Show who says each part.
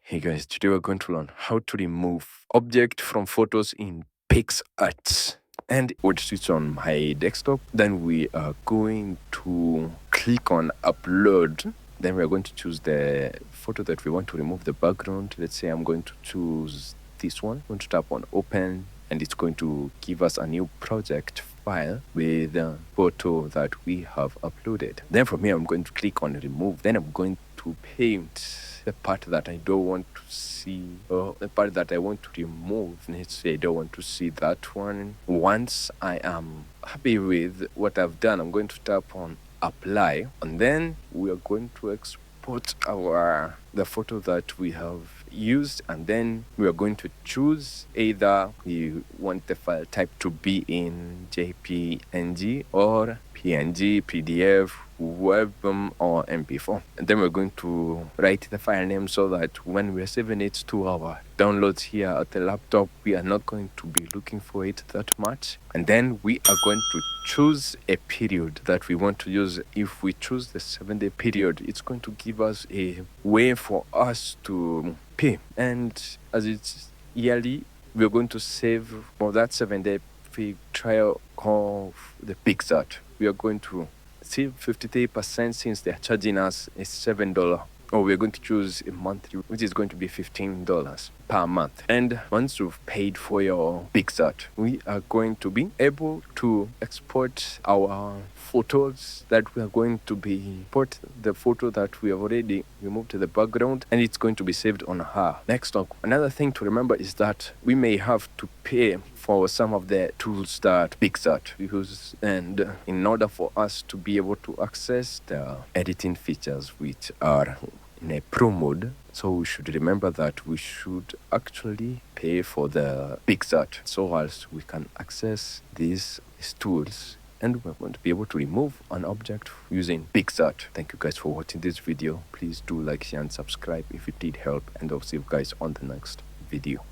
Speaker 1: Hey guys, today we're going to learn how to remove object from photos in PicsArt. And we'll switch on my desktop. Then we are going to click on upload. Then we're going to choose the photo that we want to remove the background. Let's say I'm going to choose this one. I'm going to tap on open and it's going to give us a new project file with the photo that we have uploaded. Then from here, I'm going to click on remove. Then I'm going to paint the part that I don't want to see, or the part that I want to remove. Let's say I don't want to see that one. Once I am happy with what I've done, I'm going to tap on apply, and then we are going to export the photo that we have used, and then we are going to choose either we want the file type to be in JPNG or PNG, PDF, web, or MP4. And then we're going to write the file name so that when we're saving it to our downloads here at the laptop, we are not going to be looking for it that much. And then we are going to choose a period that we want to use. If we choose the 7-day period, it's going to give us a way for us to pay. And as it's yearly, we're going to save for that 7-day free trial of the PicsArt. We are going to save 53% since they're charging us a $7. Or we're going to choose a monthly, which is going to be $15 per month. And once you've paid for your PicsArt, we are going to be able to export our photos that we are going to be put the photo that we have already removed to the background, and it's going to be saved on her. Next up, another thing to remember is that we may have to pay for some of the tools that PicsArt uses, and in order for us to be able to access the editing features which are in a pro mode, so we should remember that we should actually pay for the PicsArt so as we can access these tools, and we're going to be able to remove an object using PicsArt. Thank you guys for watching this video. Please do like, share, and subscribe if it did help, and I'll see you guys on the next video.